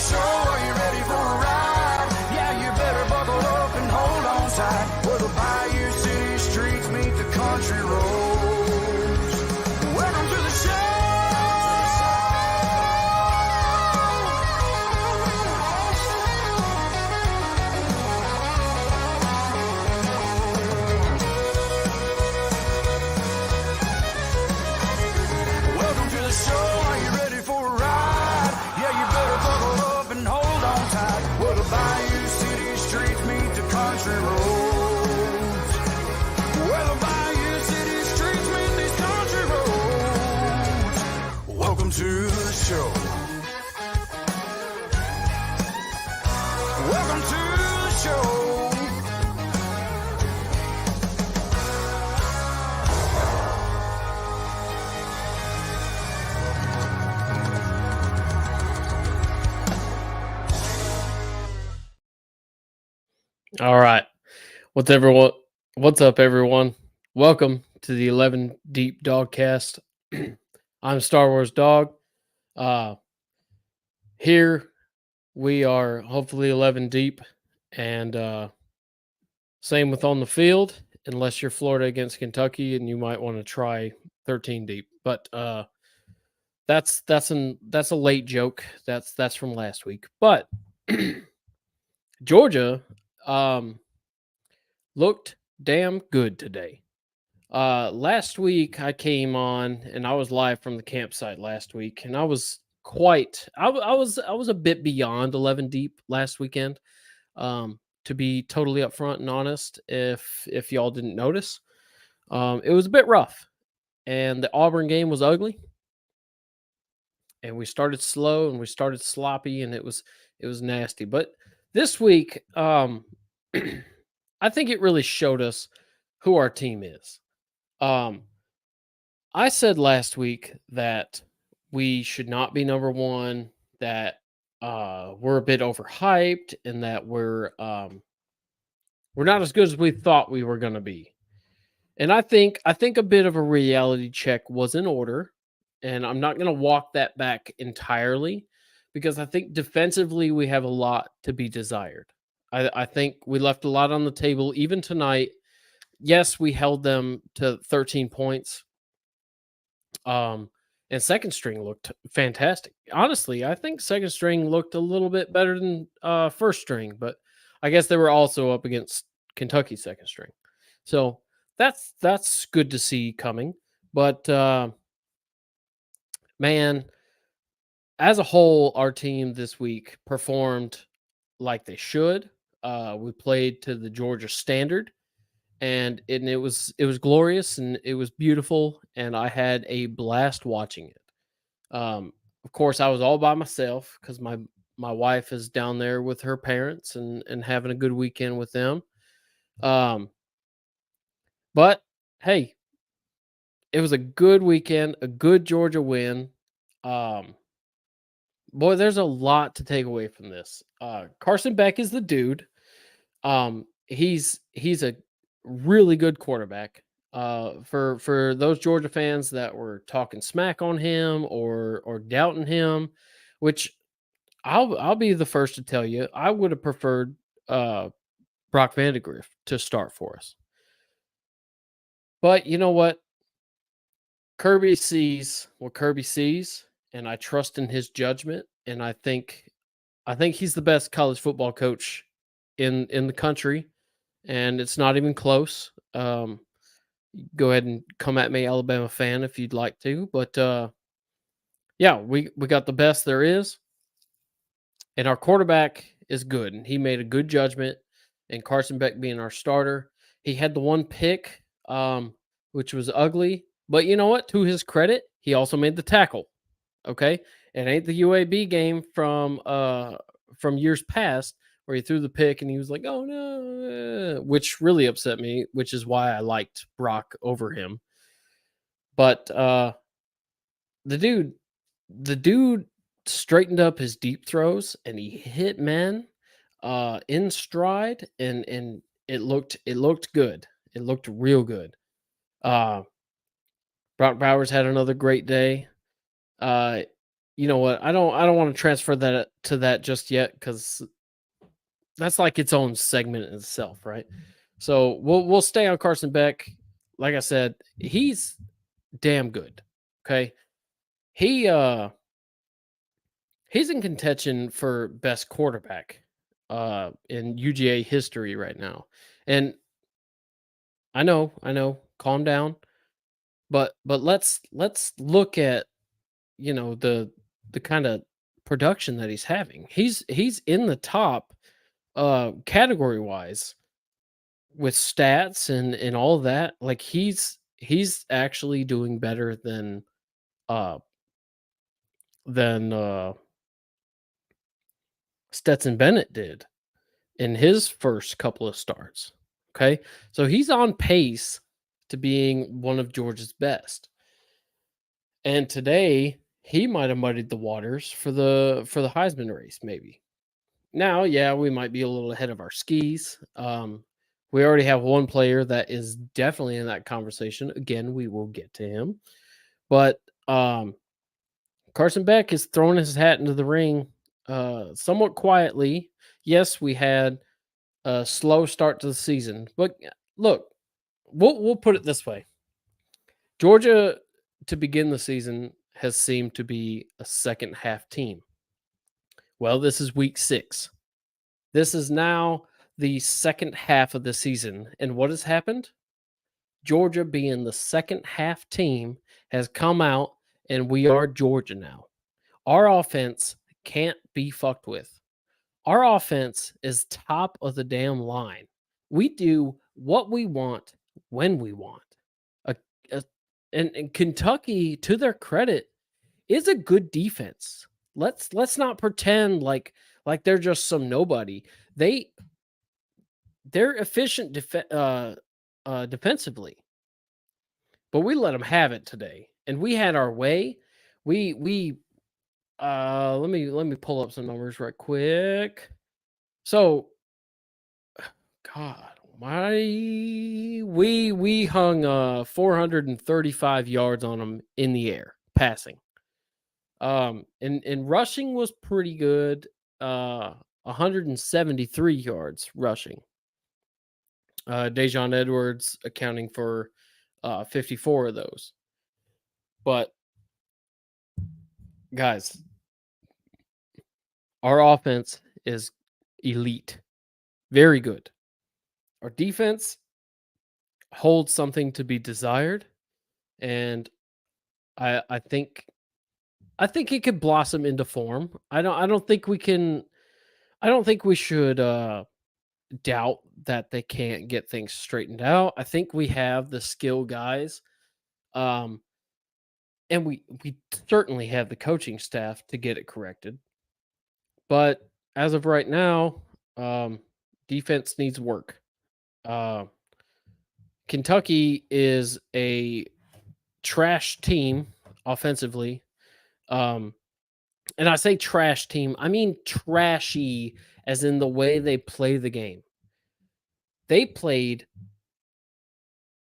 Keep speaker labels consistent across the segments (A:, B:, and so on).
A: show. Are you ready for a ride? Yeah, you better buckle up and hold on tight. Where the bayou city streets meet the country roads. Welcome to the show. Welcome to the show. Are you ready for a ride? Yeah, you better buckle up and hold on tight. Where the bayou city streets meet the country roads. Where the bayou city streets meet these country roads. Welcome to the show. Welcome to the show.
B: All right. What's everyone? What's up, everyone? Welcome to the 11 Deep Dawgcast. I'm Star Wars Dog. Here we are, hopefully 11 deep, and same with on the field, unless you're Florida against Kentucky, and you might want to try 13 deep. But that's a late joke. That's from last week. But Georgia looked damn good today. Last week I came on and I was live from the campsite last week, and I was a bit beyond 11 deep last weekend. To be totally upfront and honest, if y'all didn't notice, it was a bit rough, and the Auburn game was ugly, and we started slow and we started sloppy, and it was nasty. But this week, I think it really showed us who our team is. I said last week that we should not be number one, that we're a bit overhyped, and that we're not as good as we thought we were going to be. And I think a bit of a reality check was in order, and I'm not going to walk that back entirely, because I think defensively we have a lot to be desired. I think we left a lot on the table even tonight. Yes, we held them to 13 points. And second string looked fantastic. Honestly, I think second string looked a little bit better than first string, but I guess they were also up against Kentucky second string. So that's good to see coming. But man, as a whole, our team this week performed like they should. We played to the Georgia standard, and it was glorious, and it was beautiful, and I had a blast watching it. Of course, I was all by myself because my wife is down there with her parents and having a good weekend with them. But hey, it was a good weekend, a good Georgia win. Boy, there's a lot to take away from this. Carson Beck is the dude. He's a really good quarterback. For those Georgia fans that were talking smack on him or doubting him, which I'll be the first to tell you, I would have preferred Brock Vandegrift to start for us. But you know what? Kirby sees what Kirby sees, and I trust in his judgment. And I think he's the best college football coach in the country, and it's not even close. Go ahead and come at me, Alabama fan, if you'd like to. But yeah, we got the best there is, and our quarterback is good, and he made a good judgment. And Carson Beck being our starter, he had the one pick, which was ugly. But you know what? To his credit, he also made the tackle. Okay, it ain't the UAB game from years past where he threw the pick and he was like, "Oh no," which really upset me. Which is why I liked Brock over him. But the dude straightened up his deep throws and he hit men in stride, and it looked good. It looked real good. Brock Bowers had another great day. you know what? I don't want to transfer that to that just yet because that's like its own segment in itself, right? So we'll stay on Carson Beck. Like I said, he's damn good. Okay. He he's in contention for best quarterback in UGA history right now. And I know, calm down. But let's look at, the kind of production that he's having. He's in the top category wise with stats and all of that. Like he's actually doing better uh than Stetson Bennett did in his first couple of starts. Okay. So he's on pace to being one of Georgia's best. And today he might have muddied the waters for the Heisman race, maybe. Now, yeah, we might be a little ahead of our skis. We already have one player that is definitely in that conversation. Again, we will get to him. But Carson Beck is throwing his hat into the ring somewhat quietly. Yes, we had a slow start to the season, but look, we'll put it this way: Georgia to begin the season has seemed to be a second half team. Well, this is week 6. This is now the second half of the season, and what has happened? Georgia, being the second half team, has come out, and we are Georgia now. Our offense can't be fucked with. Our offense is top of the damn line. We do what we want when we want. A, a- and Kentucky, to their credit, is a good defense. Let's not pretend like they're just some nobody. They're efficient defensively, but we let them have it today, and we had our way. We let me pull up some numbers right quick. So, God Almighty, we hung 435 yards on them in the air passing. And rushing was pretty good. 173 yards rushing. Dejon Edwards accounting for 54 of those. But guys, our offense is elite, very good. Our defense holds something to be desired, and I think it could blossom into form. I don't think we can. I don't think we should doubt that they can't get things straightened out. I think we have the skill guys. Um, and we certainly have the coaching staff to get it corrected. But as of right now, defense needs work. Uh, Kentucky is a trash team offensively. Um, and I say trash team, I mean trashy as in the way they play the game. They played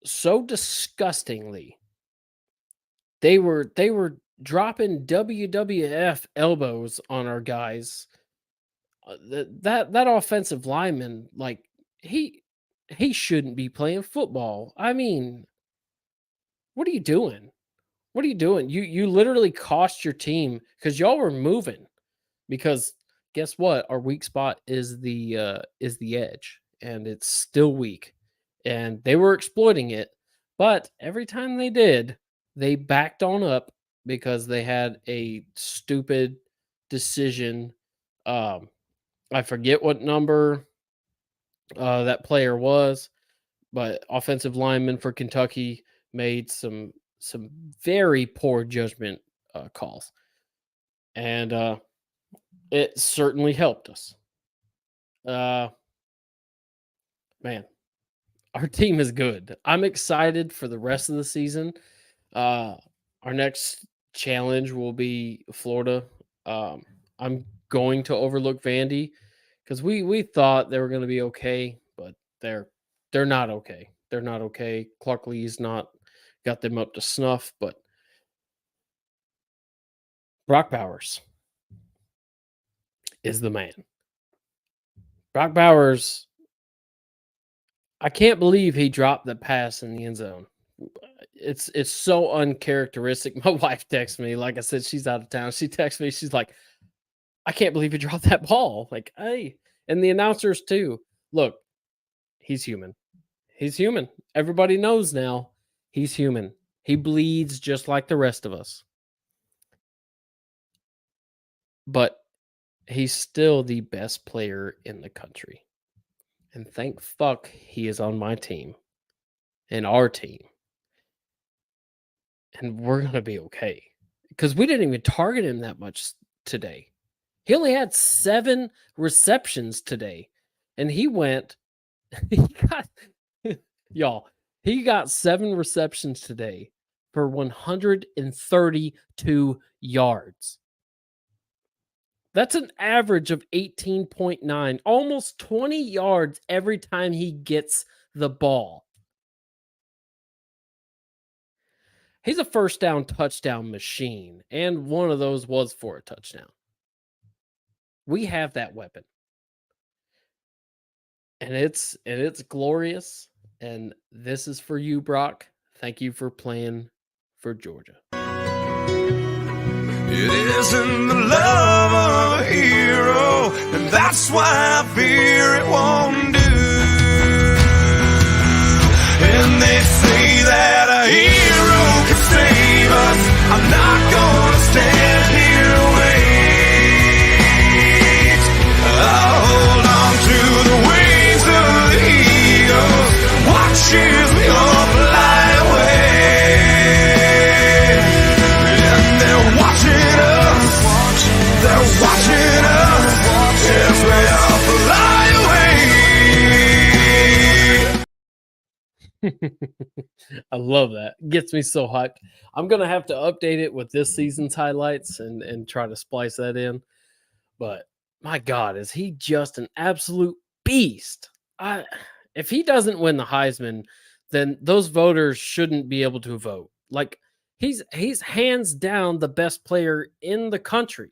B: so disgustingly. They were dropping WWF elbows on our guys. That offensive lineman, like he shouldn't be playing football. I mean, what are you doing? What are you doing? You literally cost your team because y'all were moving. Because guess what? Our weak spot is the edge, and it's still weak. And they were exploiting it, but every time they did, they backed on up because they had a stupid decision. Um, I forget what number that player was, but offensive lineman for Kentucky made some very poor judgment calls, and it certainly helped us. Uh, Man, our team is good. I'm excited for the rest of the season. Uh, our next challenge will be Florida. Um, I'm going to overlook Vandy because we thought they were going to be okay, but they're not okay. They're not okay. Clark Lee's not got them up to snuff, but Brock Bowers is the man. Brock Bowers, I can't believe he dropped the pass in the end zone. It's so uncharacteristic. My wife texts me, like I said, she's out of town. She texts me, she's like, I can't believe he dropped that ball. Like, hey, and the announcers too. Look, he's human. He's human. Everybody knows now he's human. He bleeds just like the rest of us. But he's still the best player in the country. And thank fuck he is on my team and our team. And we're going to be okay. Because we didn't even target him that much today. He only had 7 receptions today. And he went, he got 7 receptions today for 132 yards. That's an average of 18.9, almost 20 yards every time he gets the ball. He's a first down touchdown machine, and one of those was for a touchdown. We have that weapon. And it's glorious. And this is for you, Brock. Thank you for playing for Georgia.
A: It isn't the love of a hero, and that's why I fear it won't do. And they say that a hero can save us. I'm not gonna stand here and wait. I'll hold on to the wings of the eagles. Watches me all fly away. And they're watching us. They're watching us. Yes, they all fly away.
B: I love that. Gets me so hyped. I'm gonna have to update it with this season's highlights and try to splice that in. But my God, is he just an absolute beast? If he doesn't win the Heisman, then those voters shouldn't be able to vote. Like he's hands down the best player in the country.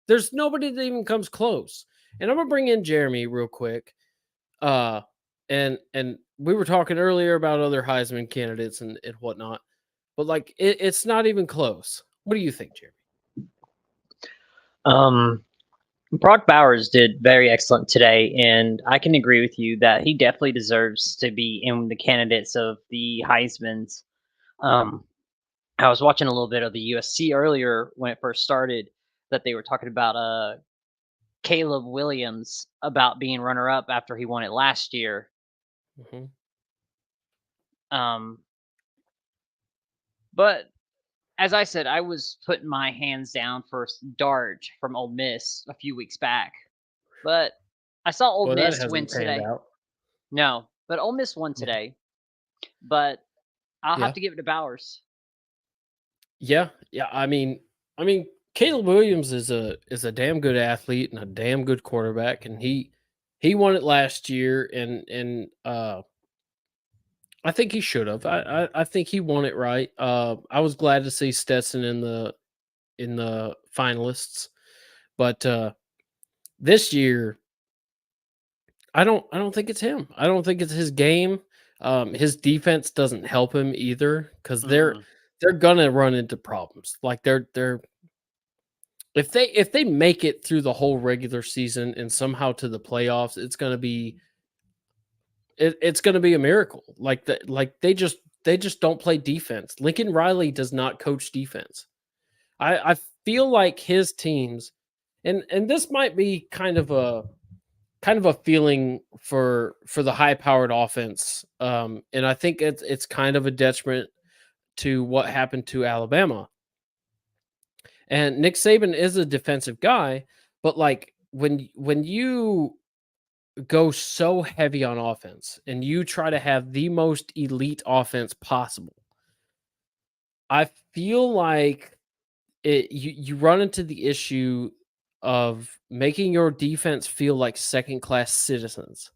B: There's nobody that even comes close. And I'm gonna bring in Jeremy real quick. And we were talking earlier about other Heisman candidates and whatnot, but like it's not even close. What do you think, Jeremy?
C: Brock Bowers did very excellent today, and I can agree with you that he definitely deserves to be in the candidates of the Heisman's. I was watching a little bit of the USC earlier when it first started, that they were talking about Caleb Williams about being runner-up after he won it last year.
B: Mm-hmm.
C: But as I said, I was putting my hands down for Darge from Ole Miss a few weeks back, but I saw Ole Miss win today. No, but Ole Miss won today. But I'll have to give it to Bowers.
B: Yeah. I mean, Caleb Williams is a damn good athlete and a damn good quarterback, and he won it last year, and I think he should have. I think he won it right. I was glad to see Stetson in the finalists, but this year, I don't think it's him. I don't think it's his game. His defense doesn't help him either because they're gonna run into problems. Like they're if they make it through the whole regular season and somehow to the playoffs, it's gonna be a miracle. Like they just don't play defense. Lincoln Riley does not coach defense. I feel like his teams, and this might be kind of a feeling for the high powered offense. And I think it's kind of a detriment to what happened to Alabama. And Nick Saban is a defensive guy, but like when you go so heavy on offense and you try to have the most elite offense possible, I feel like you run into the issue of making your defense feel like second class citizens,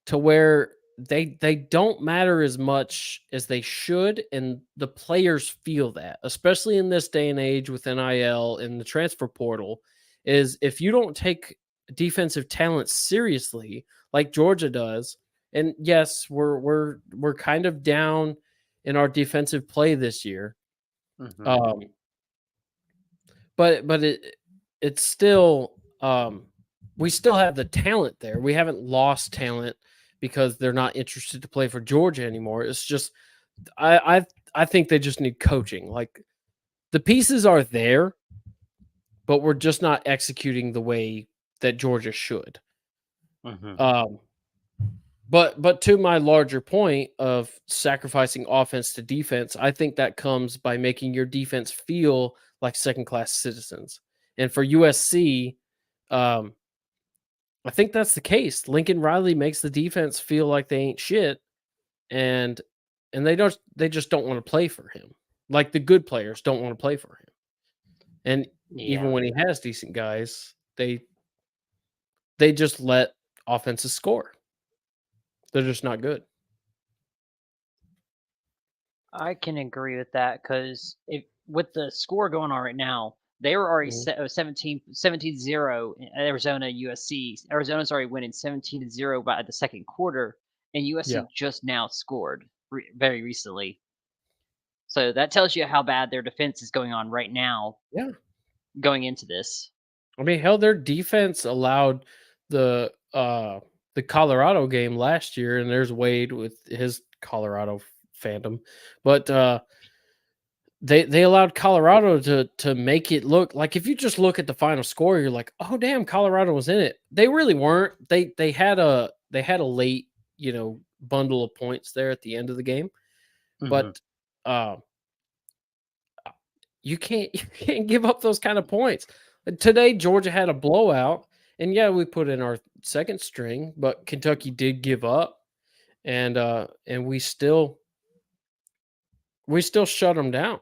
B: to where they don't matter as much as they should, and the players feel that, especially in this day and age with NIL and the transfer portal, is if you don't take defensive talent seriously like Georgia does, and yes, we're kind of down in our defensive play this year. Um, but it's still we still have the talent there. We haven't lost talent because they're not interested to play for Georgia anymore. It's just I think they just need coaching. Like the pieces are there, but we're just not executing the way that Georgia should. But to my larger point of sacrificing offense to defense, I think that comes by making your defense feel like second class citizens. And for USC, I think that's the case. Lincoln Riley makes the defense feel like they ain't shit, and they just don't want to play for him. Like the good players don't want to play for him. And even when he has decent guys, they just let offenses score. They're just not good.
C: I can agree with that because with the score going on right now, they were already
B: Mhm.
C: 17-0 in Arizona, USC. Arizona's already winning 17-0 by the second quarter, and
B: Yeah.
C: USC just now scored very recently. So that tells you how bad their defense is going on right now.
B: Yeah.
C: Going into this.
B: I mean, hell, their defense allowed the Colorado game last year, and there's Wade with his Colorado fandom, but they allowed Colorado to make it look like if you just look at the final score, you're like, oh damn, Colorado was in it. They really weren't. They had a late bundle of points there at the end of the game, but you can't give up those kind of points. Today, Georgia had a blowout, and yeah, we put in our second string, but Kentucky did give up, and we still shut them down.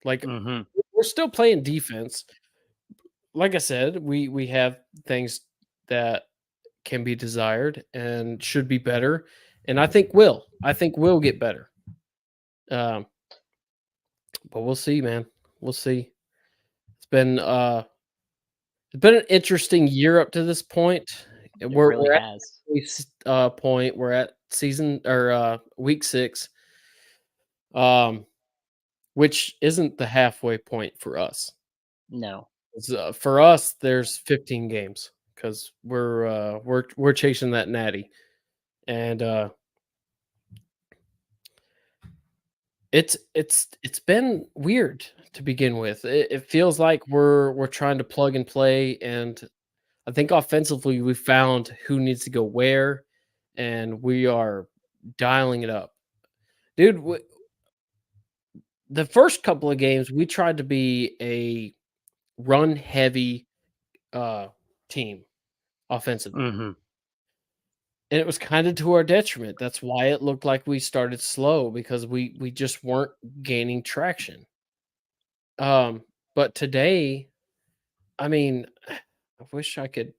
B: Like we're still playing defense. Like I said, we have things that can be desired and should be better, and I think we'll get better. But we'll see, man. We'll see. It's been an interesting year up to this point. We're at
C: Has.
B: this point. We're at season or week 6, which isn't the halfway point for us.
C: No.
B: For us, there's 15 games because we're chasing that natty, and it's been weird to begin with. It feels like we're trying to plug and play, and I think offensively we found who needs to go where, and we are dialing it up, dude. The first couple of games we tried to be a run heavy team offensively, and it was kind of to our detriment. That's why it looked like we started slow because we just weren't gaining traction. But today, I mean, I wish I could.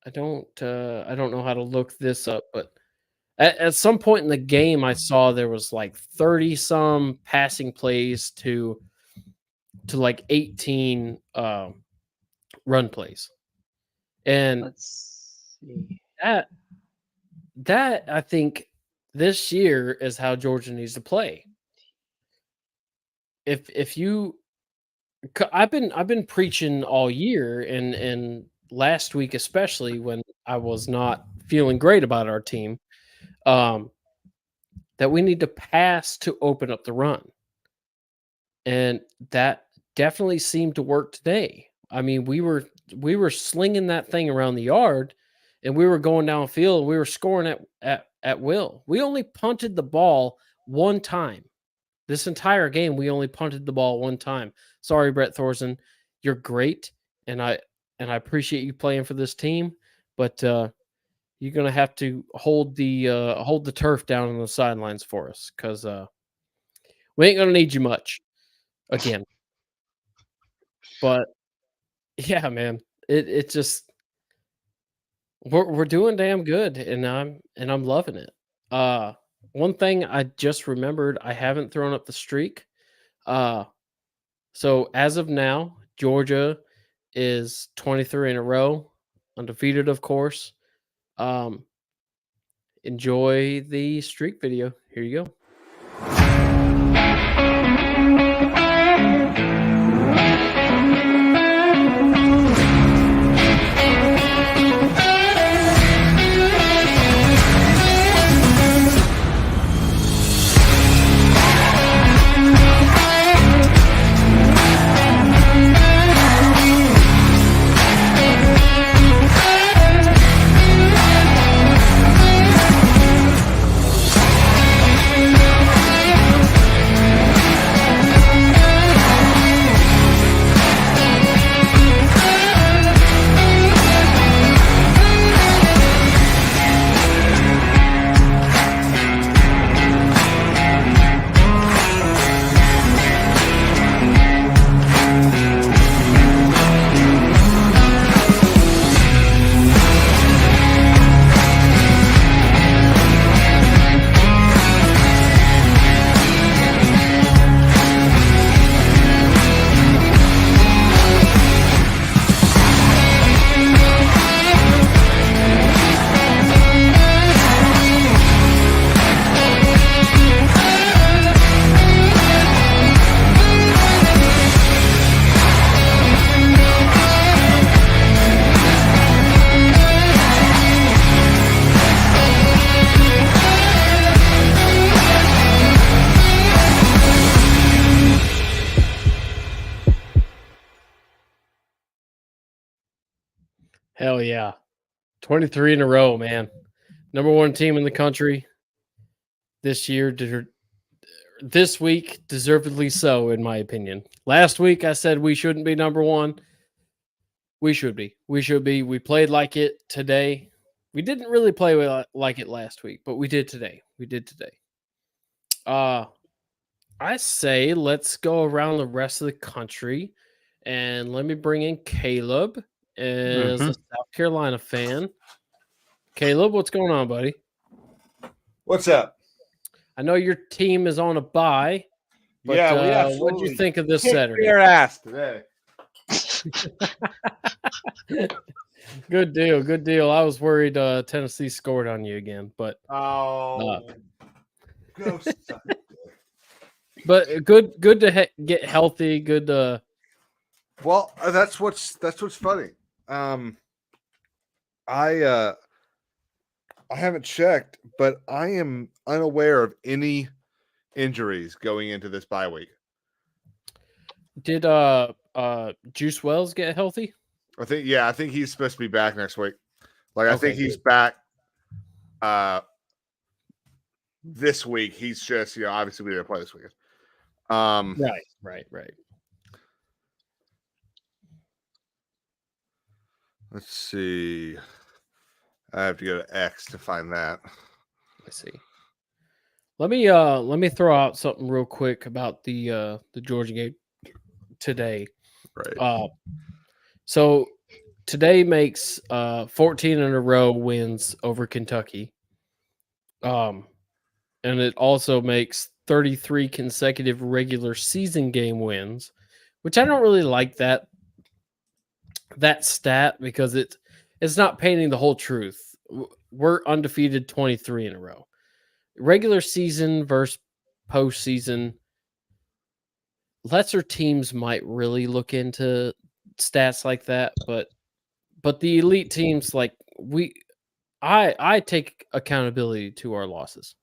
B: I don't know how to look this up, but at some point in the game, I saw there was like 30 some passing plays to like 18 run plays, and
C: Let's see.
B: that I think this year is how Georgia needs to play. If you, I've been preaching all year, and last week especially when I was not feeling great about our team, that we need to pass to open up the run, and that definitely seemed to work today. I mean, we were slinging that thing around the yard, and we were going downfield. We were scoring at will. We only punted the ball one time. This entire game, we only punted the ball one time. Sorry, Brett Thorson, you're great, and I appreciate you playing for this team, but you're gonna have to hold the turf down on the sidelines for us because we ain't gonna need you much again. But yeah, man, it just we're doing damn good, and I'm loving it. One thing I just remembered, I haven't thrown up the streak. So as of now, Georgia is 23 in a row, undefeated, of course. Enjoy the streak video. Here you go. Hell yeah. 23 in a row, man. Number one team in the country this year. This week, deservedly so, in my opinion. Last week, I said we shouldn't be number one. We should be. We should be. We played like it today. We didn't really play like it last week, but we did today. We did today. I say let's go around the rest of the country, and let me bring in Caleb as a South Carolina fan. Caleb, what's going on, buddy?
D: What's up?
B: I know your team is on a bye. But,
D: yeah, we absolutely
B: what do you think of this
D: kicked
B: Saturday?
D: Their ass today.
B: Good deal. Good deal. I was worried Tennessee scored on you again, but
D: go suck it.
B: but good to get healthy. Good.
D: Well, that's what's funny. I haven't checked, but I am unaware of any injuries going into this bye week.
B: Did Juice Wells get healthy?
D: I think he's supposed to be back next week. Like I think he's
B: good.
D: back this week. He's just, obviously we didn't play this weekend.
B: Right.
D: Let's see. I have to go to X to find that.
B: I see. Let me throw out something real quick about the Georgia game today.
D: Right.
B: So today makes 14 in a row wins over Kentucky. And it also makes 33 consecutive regular season game wins, which I don't really like that stat because it's not painting the whole truth. We're undefeated 23 in a row. Regular season versus postseason, lesser teams might really look into stats like that, but the elite teams, like I take accountability to our losses.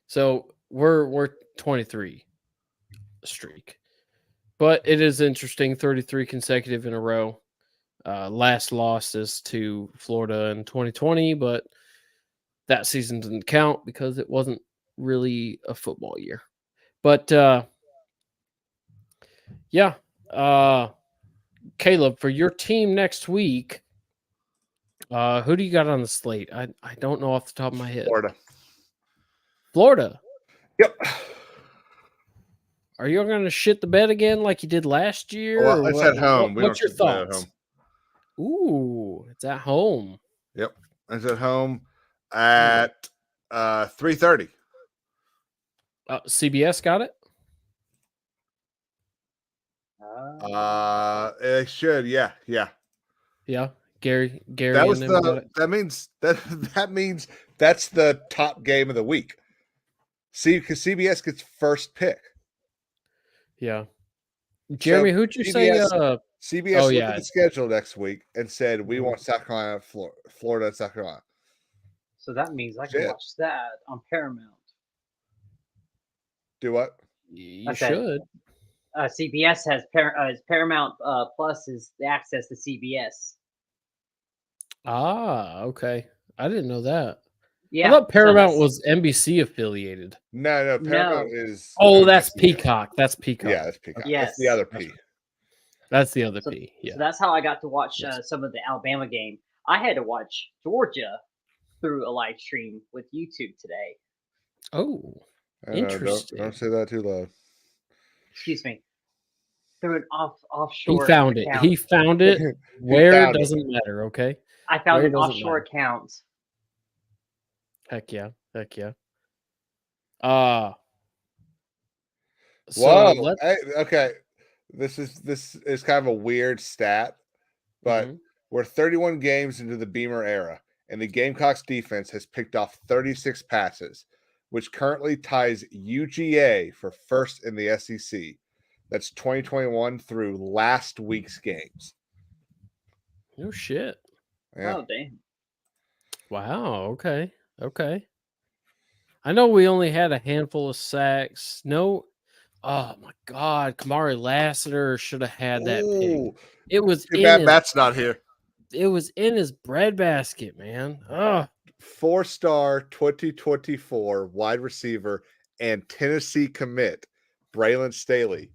B: So we're 23 streak, but it is interesting. 33 consecutive in a row. Last loss is to Florida in 2020, but that season didn't count because it wasn't really a football year. But Caleb, for your team next week, who do you got on the slate? I don't know off the top of my head. Florida.
D: Yep.
B: Are you going to shit the bed again like you did last year?
D: Well, it's at home.
B: What's your thoughts? Ooh, it's at home.
D: Yep. It's at home at 3:30.
B: CBS got it.
D: It should. Yeah.
B: Yeah, Gary.
D: That was
B: and them got it.
D: that means that's the top game of the week. See, because CBS gets first pick.
B: Yeah. Jeremy, who'd you say?
D: CBS
B: Oh,
D: looked
B: yeah.
D: at the schedule next week and said, we
B: Mhm.
D: want South Carolina, Florida, South Carolina.
C: So that means I can
D: Shit.
C: watch that on Paramount.
D: Do what?
B: You
C: Okay.
B: should.
C: CBS has Paramount Plus is the access to CBS.
B: Ah, okay. I didn't know that.
C: Yeah,
B: I thought Paramount
C: so
B: was NBC affiliated.
D: No, Paramount is.
B: Oh, that's
D: NBC.
B: Peacock. That's Peacock.
D: Yeah, that's Peacock.
C: Yes.
D: That's the other P.
B: That's the other
C: So,
B: P. Yeah.
C: So that's how I got to watch
B: Yes.
C: some of the Alabama game. I had to watch Georgia through a live stream with YouTube today.
B: Oh,
D: I don't know,
B: interesting.
D: don't say that too loud.
C: Excuse me. Through an
B: He
C: offshore
B: found it.
C: account.
B: He found it. Where
D: found it.
B: doesn't matter. Okay.
C: I found
B: Where
C: an
B: doesn't
C: offshore
B: matter.
C: account.
B: Heck yeah. So
D: Whoa. Hey, okay. This is kind of a weird stat, but we're 31 games into the Beamer era, and the Gamecocks defense has picked off 36 passes, which currently ties UGA for first in the SEC. That's 2021 through last week's games.
B: no shit.
D: Yeah.
C: Oh, damn.
B: Wow. Okay. I know we only had a handful of sacks. No. Oh my God, Kamari Lassiter should have had that pick.
D: Ooh,
B: It was
D: too bad Matt's not here.
B: It was in his breadbasket, man. Oh,
D: 4-star 2024 wide receiver and Tennessee commit Braylon Staley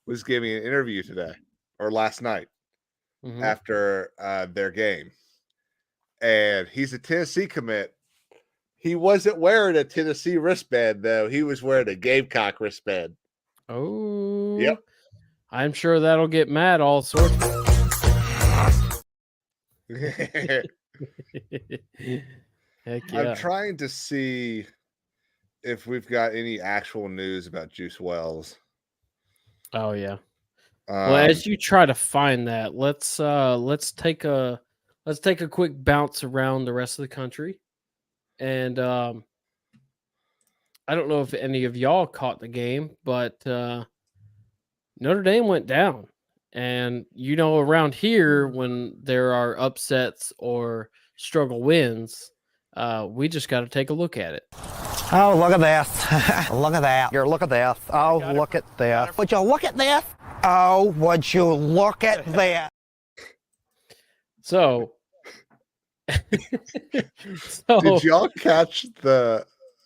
D: was giving an interview today or last night after their game. And he's a Tennessee commit. He wasn't wearing a Tennessee wristband, though. He was wearing a Gamecock wristband.
B: Oh,
D: yep.
B: I'm sure that'll get Matt all sorts. Heck yeah.
D: I'm trying to see if we've got any actual news about Juice Wells.
B: Oh yeah. Well, as you try to find that, let's take a quick bounce around the rest of the country, and I don't know if any of y'all caught the game, but Notre Dame went down, and around here when there are upsets or struggle wins, we just got to take a look at it.
E: Oh, look at this. Look at that. Look at this. Oh, look at this. Would you look at this? Oh, would you look at that?
B: So,
D: did y'all catch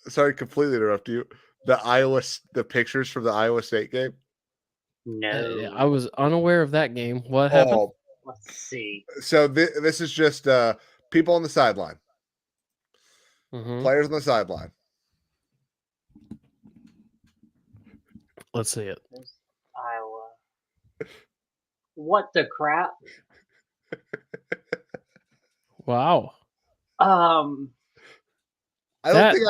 D: sorry, completely interrupt you. The pictures from the Iowa State game?
C: No.
B: I was unaware of that game. What happened?
D: Oh,
C: let's see.
D: So this is just people on the sideline. Players on the sideline.
B: Let's see it.
C: There's Iowa. What the crap?
B: Wow.
D: I don't think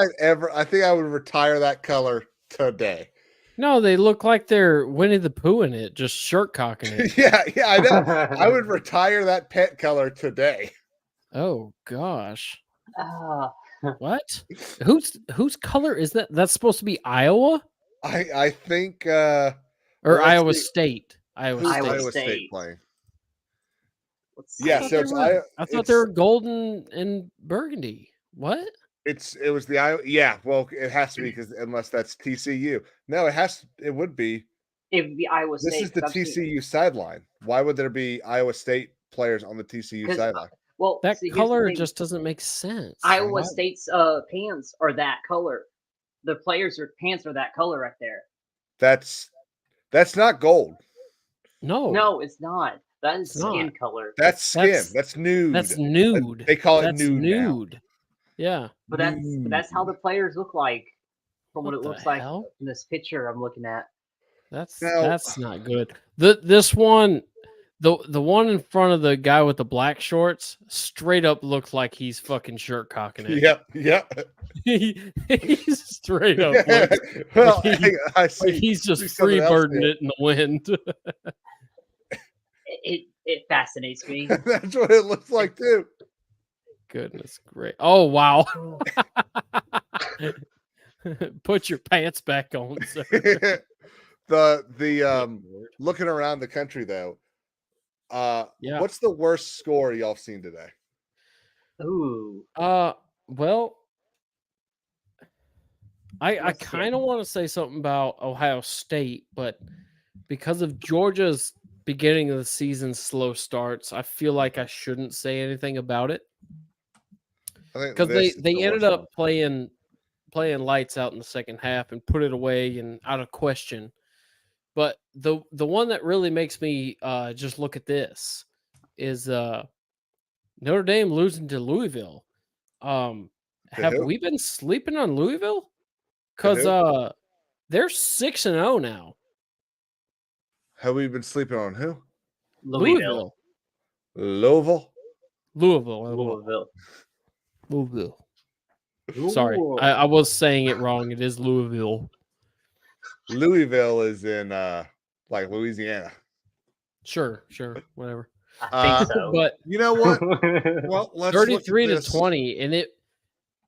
D: I think I would retire that color today.
B: No, they look like they're Winnie the Pooh in it, just shirt cocking it.
D: yeah, I know. I would retire that pet color today.
B: Oh gosh. What? Whose color is that? That's supposed to be Iowa?
D: I think
B: or Iowa State.
D: Iowa State playing.
B: Yeah, so I thought they were golden and burgundy. What?
D: It was the Iowa. Yeah, well, it has to be because unless that's TCU. No, it would be.
C: It would be Iowa State.
D: This is the TCU sideline. Why would there be Iowa State players on the TCU sideline?
C: Well,
B: that color just doesn't make sense.
C: Iowa State's pants are that color. The players' pants are that color right there.
D: That's not gold.
C: No, it's not. That is skin color.
D: That's skin. That's nude.
B: That's nude.
D: They call it nude.
B: Nude. Yeah.
C: But that's how the players look like from what it looks like
B: hell?
C: in this picture I'm looking at.
B: That's not good. This one, The one in front of the guy with the black shorts straight up looks like he's fucking shirt cocking it.
D: Yep.
B: He's straight up looks
D: Well, I
B: like
D: see.
B: he's just
D: see something else
B: freebirding
D: there.
B: it in the wind.
C: It fascinates me.
D: That's what it looks like too.
B: Goodness great. Oh wow. Put your pants back on, sir.
D: the looking around the country though,
B: Yeah.
D: what's the worst score y'all have seen today?
C: Ooh.
B: Well, I
C: Let's see.
B: kind of want to say something about Ohio State, but because of Georgia's beginning of the season slow starts, I feel like I shouldn't say anything about it
D: I think
B: because
D: this is
B: they
D: the
B: ended
D: worst
B: up playing lights out in the second half and put it away and out of question. But the one that really makes me just look at this is Notre Dame losing to Louisville. Have
D: who?
B: we been sleeping on Louisville? Because they're 6-0 now.
D: Have we been sleeping on who?
C: Louisville.
D: Louisville.
B: Sorry,
C: Ooh.
B: I was saying it wrong. It is Louisville.
D: Louisville is in like Louisiana.
B: Sure, whatever.
C: I think so.
B: But
D: You know what? Well, let's look at
B: 33 to
D: this.
B: 20,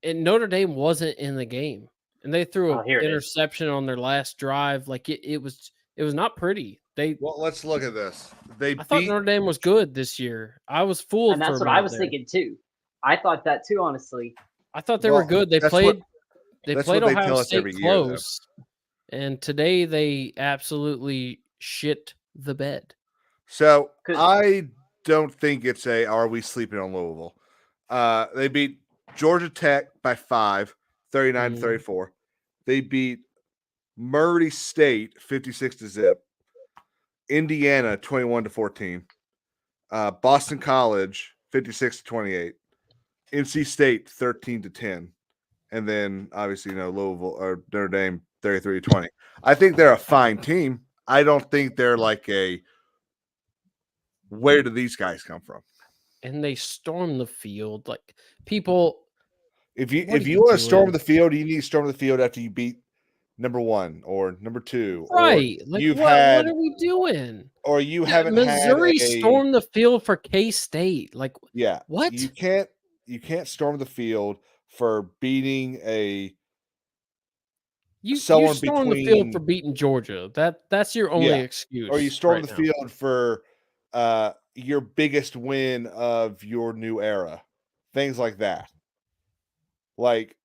B: and Notre Dame wasn't in the game, and they threw
C: Oh,
B: an
C: here it is.
B: interception on their last drive. Like it was not pretty.
D: Well, let's look at this.
B: I thought Notre Dame was good this year. I was fooled.
C: And that's
B: for a
C: what I
B: minute
C: was
B: there.
C: thinking too. I thought that too, honestly.
B: I thought they were good. They
D: that's
B: played.
D: what-
B: They
D: that's
B: played
D: what they
B: Ohio
D: tell us
B: State
D: every year, though.
B: close, and today they absolutely shit the bed.
D: So
C: 'Cause-
D: I don't think it's are we sleeping on Louisville? They beat Georgia Tech by 5, 39-34. They beat Murray State 56-0. Indiana 21-14. Boston College 56-28. NC State 13-10. And then obviously, Louisville or Notre Dame 33-20. I think they're a fine team. I don't think they're like where do these guys come from?
B: And they stormed the field like people.
D: If
B: What are
D: you
B: you
D: want to storm
B: doing?
D: the field, you need to storm the field after you beat number 1 or number 2.
B: Right.
D: Or
B: Like
D: you've
B: what
D: had,
B: are we doing?
D: or you
B: Yeah,
D: haven't
B: Missouri
D: had
B: stormed the field for K-State. Like
D: Yeah.
B: what?
D: You can't storm the field for beating
B: You
D: someone
B: stormed the field for
D: between-
B: beating Georgia. That's your only excuse.
D: or you storm
B: right
D: the
B: now.
D: field for your biggest win of your new era. Things like that. Like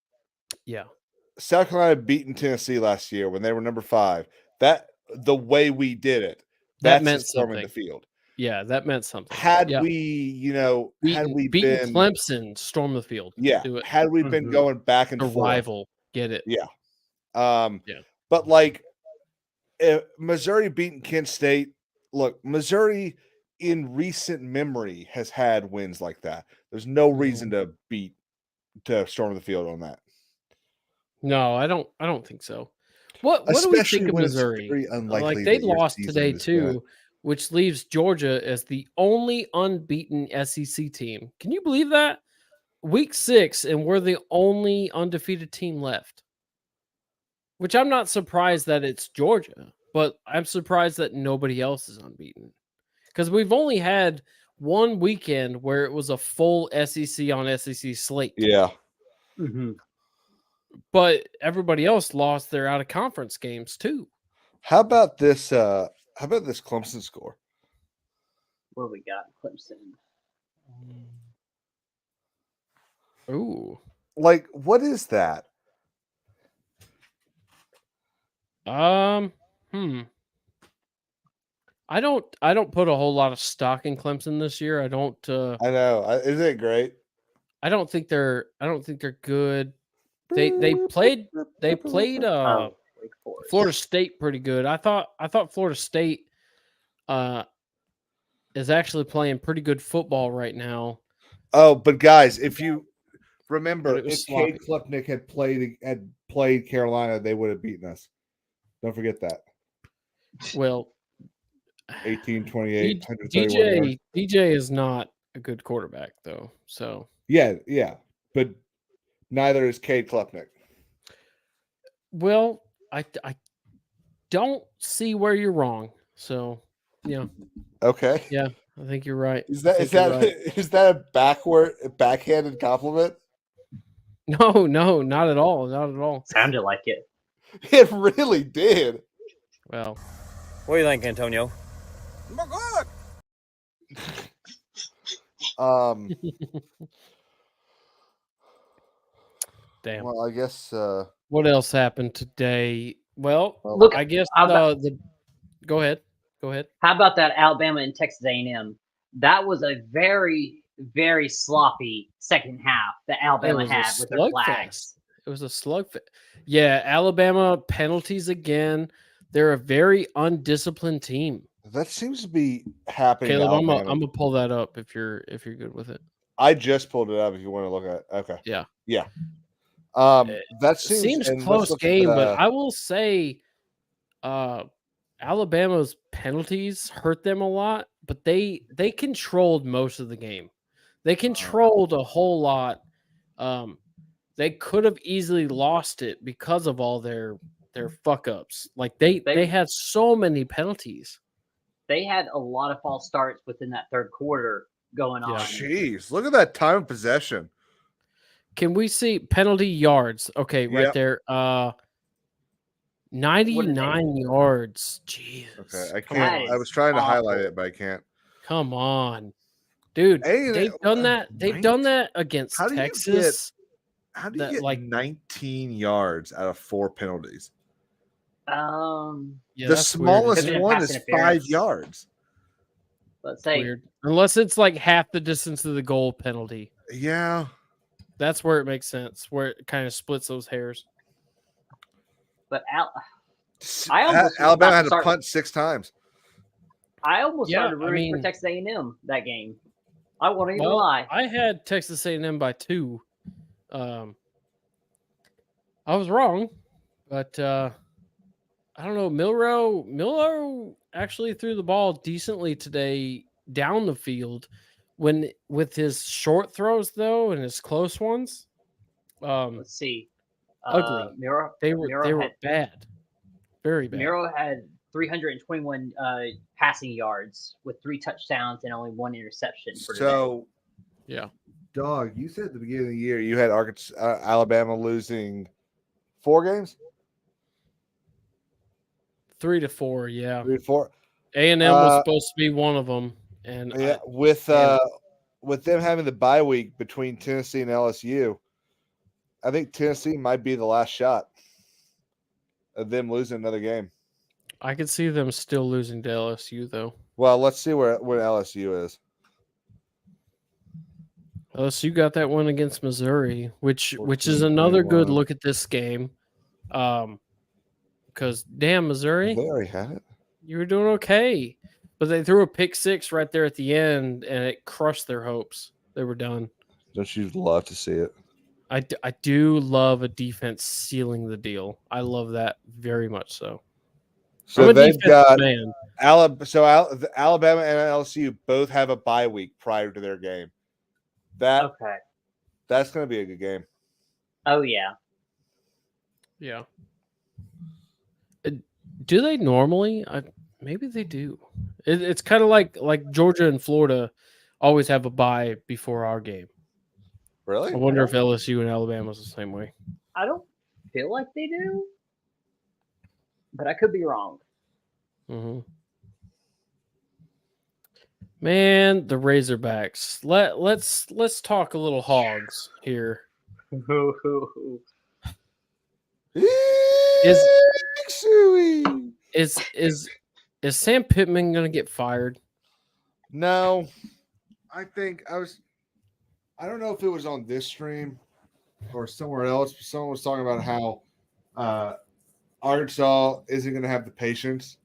B: Yeah.
D: South Carolina beating Tennessee last year when they were number 5. That the way we did it.
B: That
D: That's
B: meant
D: storming
B: something.
D: the field.
B: Yeah, that meant something.
D: Had
B: Yeah.
D: we, had we
B: beating
D: been
B: Clemson, storm the field.
D: yeah,
B: Do it.
D: had we been
C: Mhm.
D: going back and
B: A
D: forth.
B: rival. Get it.
D: Yeah.
B: Yeah.
D: But like Missouri beating Kent State. Look, Missouri in recent memory has had wins like that. There's no reason to storm the field on that.
B: No, I don't think so. What do we
D: Especially
B: think of
D: when it's
B: Missouri?
D: very unlikely
B: Like they
D: that your
B: lost
D: season
B: today
D: is gonna-
B: too, which leaves Georgia as the only unbeaten SEC team. Can you believe that? Week 6, and we're the only undefeated team left. Which I'm not surprised that it's Georgia, but I'm surprised that nobody else is unbeaten. Because we've only had one weekend where it was a full SEC on SEC slate.
D: Yeah.
C: Mhm.
B: But everybody else lost their out of conference games too.
D: How about this Clemson score?
C: What we got? Clemson.
B: Ooh.
D: Like, what is that?
B: I don't put a whole lot of stock in Clemson this year. I don't
D: I know. Isn't it great?
B: I don't think they're good. They played
C: Wake Forest.
B: Florida State pretty good. I thought Florida State is actually playing pretty good football right now.
D: Oh, but guys, if you remember,
B: But it was
D: if Cade
B: sloppy.
D: Klubnik had played Carolina, they would have beaten us. Don't forget that.
B: Well,
D: 18, 28, 131
B: DJ is not a good quarterback though. So
D: yeah, but neither is Cade Klubnik.
B: well, I don't see where you're wrong. So yeah,
D: Okay.
B: yeah, I think you're right.
D: Is
B: I
D: that
B: think you're right.
D: is that a backhanded compliment?
B: No, not at all. Not at all.
C: Sounded like it.
D: It really did.
B: Well,
E: What do you think, Antonio?
B: damn.
D: Well, I guess
B: What else happened today? Well,
C: Look,
B: I guess
C: how about-
B: go ahead. Go ahead.
C: How about that Alabama and Texas A&M? That was a very, very sloppy second half that Alabama
B: was a
C: had with their
B: slugfest.
C: flags.
B: It was a slugfest. Yeah, Alabama penalties again. They're a very undisciplined team.
D: that seems to be happening.
B: Caleb,
D: to
B: I'm
D: Alabama.
B: gonna pull that up if you're good with it.
D: I just pulled it up. If you want to look at it. Okay.
B: Yeah.
D: That seems
B: Seems close game, but I will say Alabama's penalties hurt them a lot, but they controlled most of the game. They controlled a whole lot. They could have easily lost it because of all their fuck ups. Like they had so many penalties.
C: They had a lot of false starts within that third quarter going on.
D: Jeez, look at that time of possession.
B: Can we see penalty yards? Okay, right
D: Yep.
B: there. 99 yards. Jesus.
D: Okay, I
C: Come
D: can't.
C: on.
D: I was trying to highlight
C: Awful.
D: it, but I can't.
B: Come on. Dude,
D: Hey,
B: they've done that. They've done that against
D: How do you get-
B: Texas.
D: How do you
B: That,
D: get
B: like-
D: 19 yards out of 4 penalties?
B: Yeah,
D: The
B: that's
D: smallest
C: Could have been
D: one
C: pass
D: is 5
C: interference.
D: yards.
C: Let's
B: weird.
C: say
B: Weird. Unless it's like half the distance of the goal penalty.
D: Yeah.
B: That's where it makes sense, where it kind of splits those hairs.
C: but I almost
D: Alabama
C: about
D: had
C: to
D: to
C: start-
D: punt 6 times.
C: I almost
B: Yeah,
C: started
B: I
C: rooting for
B: mean-
C: Texas A&M that game. I won't even
B: Well,
C: lie.
B: I had Texas A&M by 2. I was wrong, but I don't know. Milrow actually threw the ball decently today down the field. When with his short throws though and his close ones,
C: Let's see.
B: ugly.
C: Miro
B: they were
C: had,
B: bad, very bad.
C: Miro had 321 passing yards with 3 touchdowns and only 1 interception for today.
D: So,
B: Yeah,
D: Dog, you said at the beginning of the year you had Alabama losing 4 games?
B: 3 to 4. Yeah,
D: 3 or 4?
B: A&M was supposed to be one of them, and
D: Yeah, with them having the bye week between Tennessee and LSU, I think Tennessee might be the last shot of them losing another game.
B: I could see them still losing to LSU though.
D: Well, let's see where LSU is.
B: LSU got that one against Missouri, which is another good
D: 14-21.
B: look at this game. Because damn, Missouri,
D: They already had it.
B: you were doing okay, but they threw a pick 6 right there at the end, and it crushed their hopes. They were done.
D: Don't you love to see it?
B: I do love a defense sealing the deal. I love that very much. So
D: So
B: I'm a
D: they've
B: defensive
D: got
B: man.
D: Alabama and LSU both have a bye week prior to their game.
C: Okay.
D: That's going to be a good game.
C: Oh, yeah.
B: Yeah. Do they normally? Maybe they do. It's kind of like Georgia and Florida always have a bye before our game.
D: Really?
B: I wonder if LSU and Alabama's the same way.
C: I don't feel like they do, but I could be wrong.
B: Mm-hmm. Man, the Razorbacks. Let's talk a little hogs here. Is Sam Pittman gonna get fired?
D: No, I think I don't know if it was on this stream or somewhere else, but someone was talking about how Arkansas isn't going to have the patience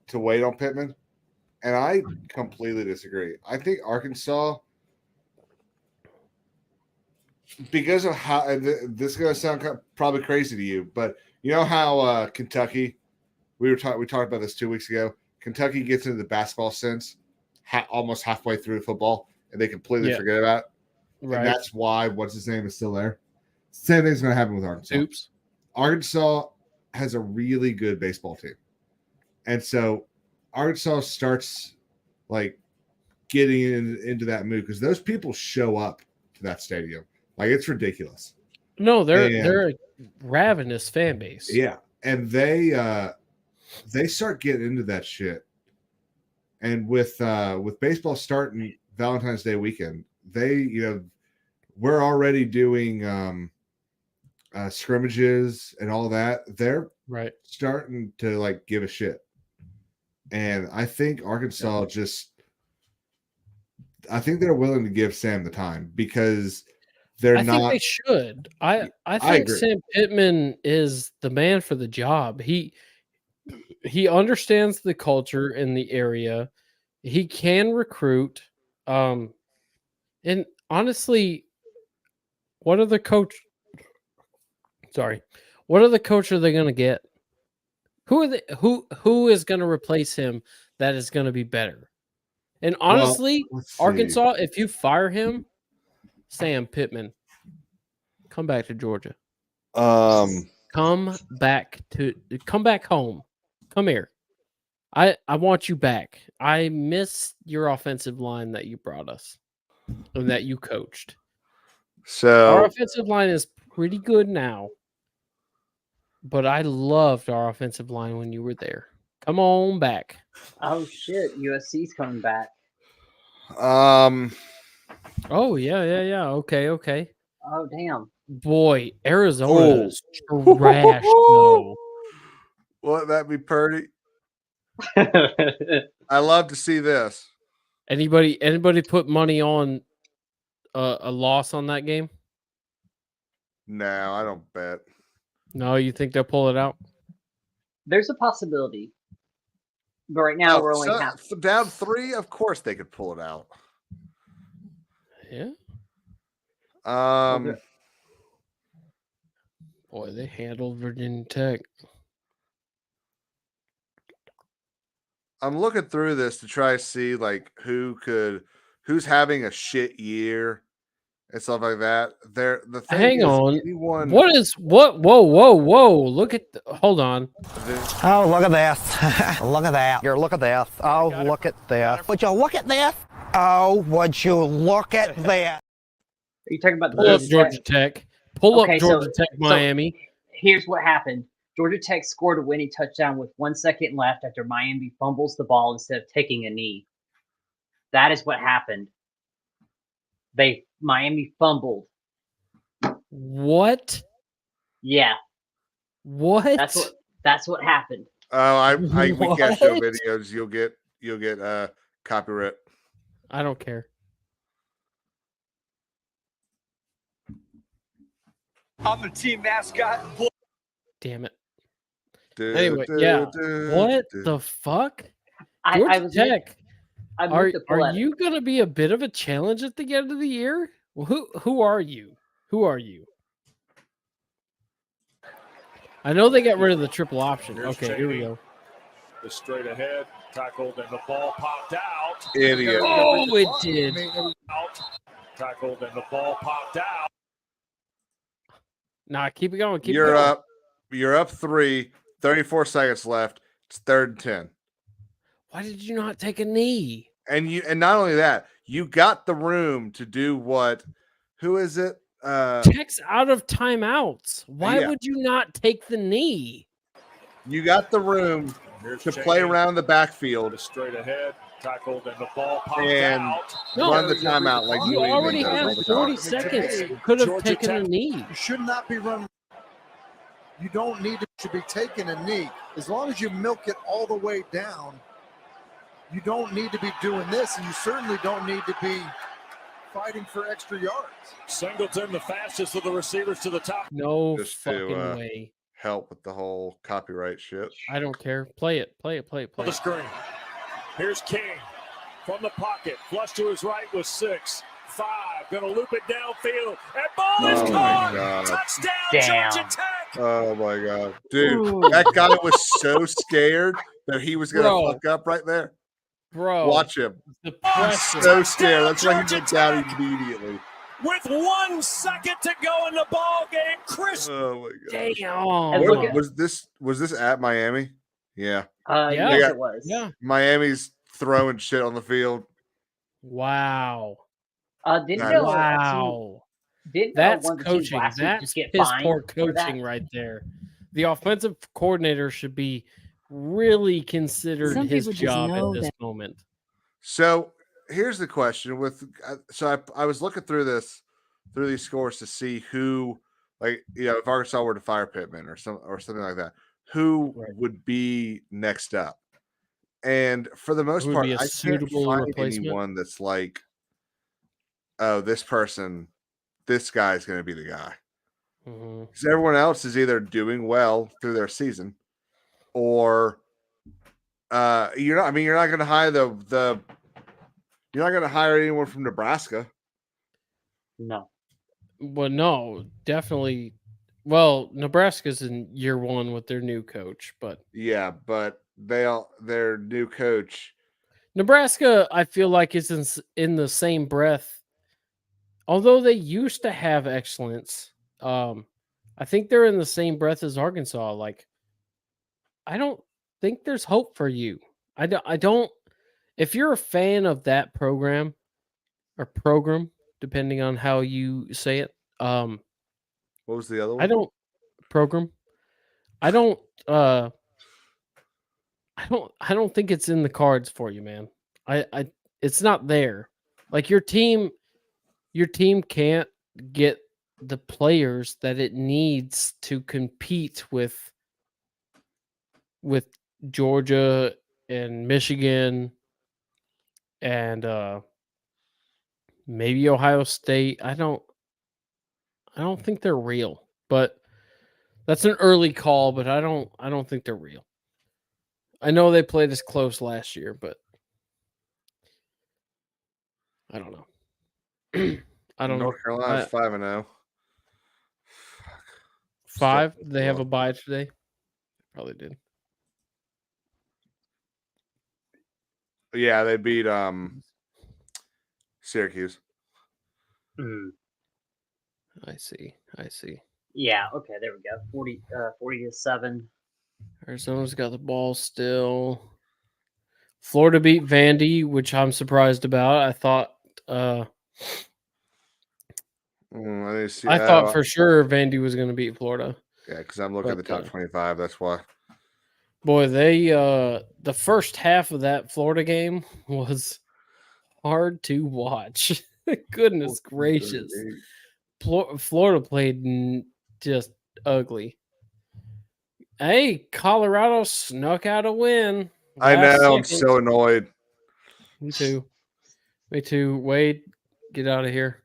D: to wait on Pittman. And I completely disagree. I think Arkansas, because of how this is going to sound probably crazy to you, but you know how Kentucky, we talked about this 2 weeks ago, Kentucky gets into the basketball sense almost halfway through football, and they completely
B: Yeah.
D: forget about it.
B: Right.
D: And that's why what's his name is still there. Same thing's going to happen with Arkansas.
B: Oops.
D: Arkansas has a really good baseball team, and so Arkansas starts like getting into that mood because those people show up to that stadium. Like, it's ridiculous.
B: No, they're a ravenous fan base.
D: Yeah, and they start getting into that shit. And with baseball starting Valentine's Day weekend, we're already doing scrimmages and all that. They're
B: Right.
D: starting to like give a shit. And I think Arkansas I think they're willing to give Sam the time because I
B: think they should. I think
D: agree.
B: Sam Pittman is the man for the job. He understands the culture in the area. He can recruit. And honestly, what other coach are they going to get? Who is going to replace him that is going to be better? And honestly, Arkansas, if you fire him, Sam Pittman, come back to Georgia. Come back home. Come here. I want you back. I miss your offensive line that you brought us and that you coached.
D: So
B: our offensive line is pretty good now, but I loved our offensive line when you were there. Come on back.
C: Oh shit! USC's coming back.
B: Oh yeah. Okay.
C: Oh damn.
B: Boy, Arizona is trash. though.
D: Wouldn't that be pretty? I love to see this.
B: Anybody put money on a loss on that game?
D: No, I don't bet.
B: No, you think they'll pull it out?
C: There's a possibility, but right now we're only
D: down 3. Of course, they could pull it out.
B: Yeah. Boy, they handled Virginia Tech.
D: I'm looking through this to try to see like who's having a shit year and stuff like that. The thing
B: Hang
D: is,
B: on.
D: anyone,
B: What? Whoa. Look at hold on.
E: Oh, look at this. Look at that. Look at this. Oh, look at this. Would you look at this? Oh, would you look at that?
C: Are you talking about
B: Pull up Georgia Tech? Pull up Georgia Tech, Miami.
C: Here's what happened. Georgia Tech scored a winning touchdown with 1 second left after Miami fumbles the ball instead of taking a knee. That is what happened. Miami fumbled.
B: What?
C: Yeah.
B: What?
C: That's what happened.
D: Oh, we can't show videos. You'll get copyright.
B: I don't care.
F: I'm the team mascot.
B: Damn it. Anyway, what the fuck? Georgia Tech. Are you going to be a bit of a challenge at the end of the year? Who are you? Who are you? I know they got rid of the triple option. Here we go.
G: The straight ahead tackled and the ball popped out.
D: Idiot.
B: Oh, it did.
G: Tackled and the ball popped out.
B: Nah, keep it going.
D: You're up 3. 34 seconds left. It's 3rd and 10.
B: Why did you not take a knee?
D: And not only that, you got the room to do what? Who is it?
B: Tech's out of timeouts. Why would you not take the knee?
D: You got the room to play around the backfield.
G: Straight ahead, tackled and the ball popped
D: and
G: out.
D: run the timeout like
B: you already have 40 seconds. You could have taken a knee.
F: You should not be running. You don't need to be taking a knee. As long as you milk it all the way down, you don't need to be doing this, and you certainly don't need to be fighting for extra yards.
G: Singleton, the fastest of the receivers to the top.
B: No
D: Just
B: fucking
D: to,
B: way.
D: Help with the whole copyright shit.
B: I don't care. Play it.
G: The screen. Here's King from the pocket. Flush to his right with 6. 5. Gonna loop it downfield. And ball is caught. Touchdown,
C: Damn.
G: Georgia Tech.
D: Oh my god, dude,
C: Ooh.
D: that guy was so scared that he was gonna
B: Bro.
D: fuck up right there.
B: Bro,
D: Watch him.
B: the
G: Oh,
B: pressure.
D: So scared. That's why he
G: Georgia
D: went down
G: Tech.
D: immediately.
G: With 1 second to go in the ball game, Chris.
D: Oh my god.
B: Damn.
C: look
D: What,
C: at-
D: was this at Miami? Yeah.
B: Yeah.
C: Yes, it was.
B: Yeah.
D: Miami's throwing shit on the field.
B: Wow.
C: Didn't
D: That is-
B: Wow.
C: Didn't
B: That's
C: one of the teams
B: coaching.
C: last week
B: That's
C: just get
B: piss
C: fined
B: poor
C: for that?
B: coaching right there. The offensive coordinator should be really considered
H: Some
B: his
H: people just
B: job
H: know
B: at this
H: that.
B: moment.
D: So here's the question: I was looking through these scores to see who, like, if Arkansas were to fire Pittman or something like that, who
B: Right.
D: would be next up? And for the most
B: Who would
D: part,
B: be a
D: I can't
B: suitable
D: find
B: replacement?
D: anyone that's like, oh, this guy's going to be the guy.
B: Mhm.
D: Because everyone else is either doing well through their season, or you're not. I mean, you're not going to hire you're not going to hire anyone from Nebraska.
C: No.
B: Well, no, definitely. Well, Nebraska's in year one with their new coach, but
D: Yeah, but their new coach.
B: Nebraska, I feel like, is in the same breath. Although they used to have excellence, I think they're in the same breath as Arkansas. Like, I don't think there's hope for you. I don't. If you're a fan of that program, depending on how you say it,
D: What was the other one?
B: I don't program. I don't. I don't think it's in the cards for you, man. It's not there. Like your team can't get the players that it needs to compete with Georgia and Michigan and maybe Ohio State. I don't think they're real. But that's an early call, but I don't think they're real. I know they played us close last year, but I don't know. I don't know.
D: North Carolina's 5-0.
B: 5? They have a bye today. Probably did.
D: Yeah, they beat Syracuse.
B: I see.
C: Yeah. Okay. There we go. 40-7.
B: Arizona's got the ball still. Florida beat Vandy, which I'm surprised about. I thought I thought for sure Vandy was going to beat Florida.
D: Yeah, because I'm looking at the top 25. That's why.
B: Boy, they the first half of that Florida game was hard to watch. Goodness gracious. Florida played just ugly. Hey, Colorado snuck out a win.
D: I know. I'm
B: second.
D: so annoyed.
B: Me too. Wade, get out of here.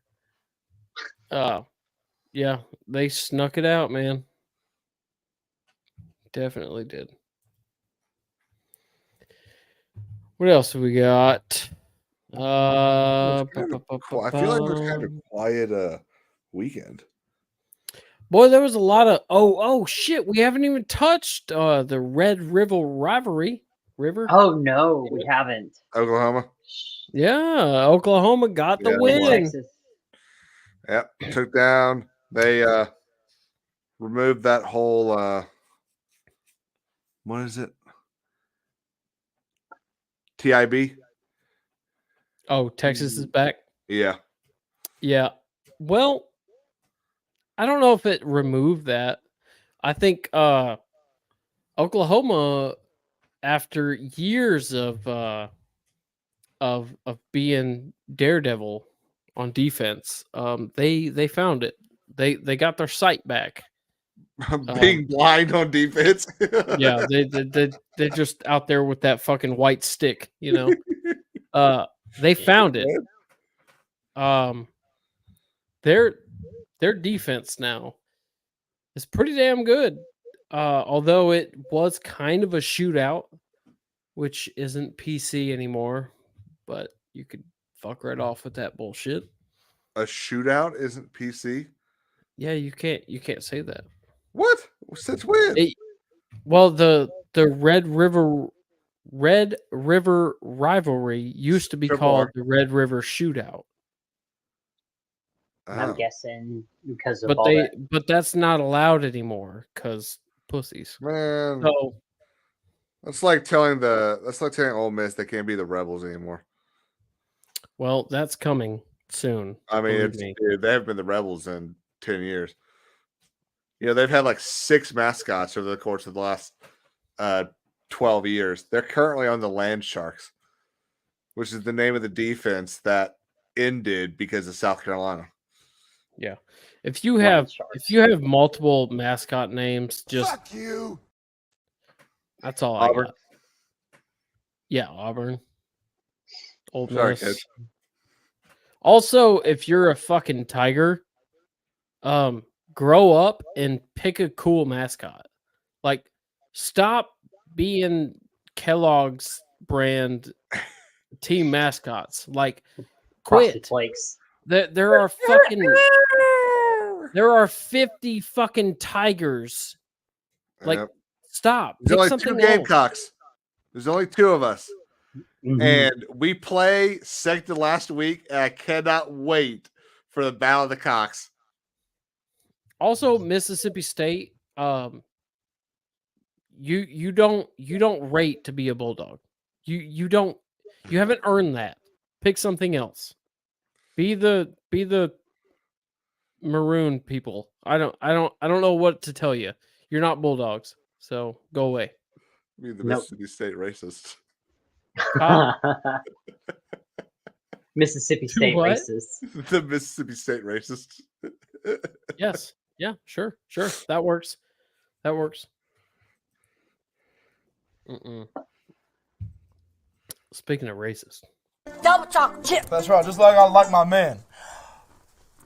B: Yeah, they snuck it out, man. Definitely did. What else have we got?
D: I feel like it was kind of a quiet weekend.
B: Boy, there was a lot of oh shit. We haven't even touched the Red River rivalry.
C: Oh no, we haven't.
D: Oklahoma.
B: Yeah, Oklahoma got the win.
C: Texas.
D: Yep, took down. They removed that whole what is it? TIB.
B: Oh, Texas is back.
D: Yeah.
B: Yeah. Well, I don't know if it removed that. I think Oklahoma, after years of being daredevil on defense, they found it. They got their sight back.
D: Being blind on defense.
B: Yeah, they're just out there with that fucking white stick, you know. They found it. Their defense now is pretty damn good. Although it was kind of a shootout, which isn't PC anymore, but you could fuck right off with that bullshit.
D: A shootout isn't PC.
B: Yeah, you can't say that.
D: What? Since when?
B: Well, the Red River rivalry used to be
D: Triple
B: called
D: R.
B: the Red River Shootout.
C: I'm
D: Oh,
C: telling because of
B: But
C: all that.
B: but that's not allowed anymore because pussies.
D: man.
B: So
D: That's like telling Ole Miss they can't be the Rebels anymore.
B: well, that's coming soon.
D: I mean,
B: believe me.
D: dude, they haven't been the Rebels in 10 years. You know, they've had like 6 mascots over the course of the last 12 years. They're currently on the Land Sharks, which is the name of the defense that ended because of South Carolina.
B: Yeah. If you have multiple mascot names, just
A: Fuck you.
B: that's all
D: Auburn.
B: I got. Yeah, Auburn. Old
D: Sorry,
B: Miss.
D: Coach.
B: Also, if you're a fucking Tiger, grow up and pick a cool mascot. Like, stop being Kellogg's brand team mascots. Like,
C: Frosted
B: quit.
C: Flakes.
B: There are 50 fucking Tigers. Like,
D: Yep.
B: stop.
D: There's
B: Pick
D: only
B: something
D: 2
B: else.
D: Gamecocks. There's only 2 of us.
C: Mhm.
D: And we play second to last week, and I cannot wait for the Battle of the Cocks.
B: Also, Mississippi State, you don't rate to be a Bulldog. You haven't earned that. Pick something else. Be the maroon people. I don't know what to tell you. You're not Bulldogs, so go away.
D: Be the
C: Nope.
D: Mississippi State racist.
B: Huh?
C: Mississippi State
B: what?
C: racist.
D: The Mississippi State racist.
B: Yes. Yeah, sure. That works. Mm-mm. Speaking of racist.
H: Double chocolate chip.
A: That's right, just like I like my man.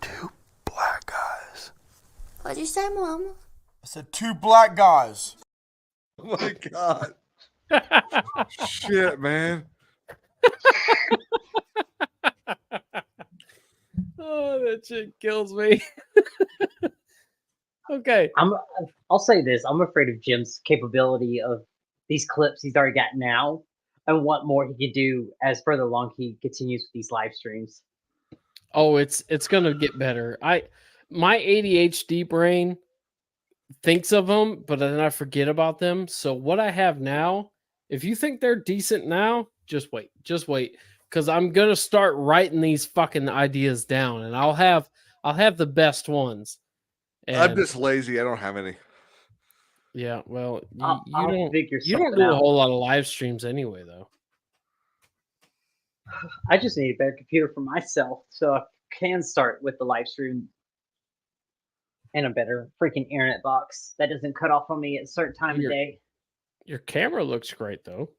A: 2 black guys.
H: What'd you say, Mama?
A: I said 2 black guys.
D: Oh my God. Shit, man.
B: Oh, that shit kills me. Okay.
C: I'll say this. I'm afraid of Jim's capability of these clips he's already got now and what more he could do as further along he continues with these live streams.
B: Oh, it's gonna get better. My ADHD brain thinks of them, but then I forget about them. So what I have now, if you think they're decent now, just wait, because I'm gonna start writing these fucking ideas down, and I'll have the best ones.
D: I'm
B: And
D: just lazy. I don't have any.
B: yeah, well,
C: I'll figure
B: you don't
C: something
B: do a
C: out.
B: whole lot of live streams anyway, though.
C: I just need a better computer for myself so I can start with the live stream and a better freaking internet box that doesn't cut off on me at a certain time of day.
B: Your camera looks great, though.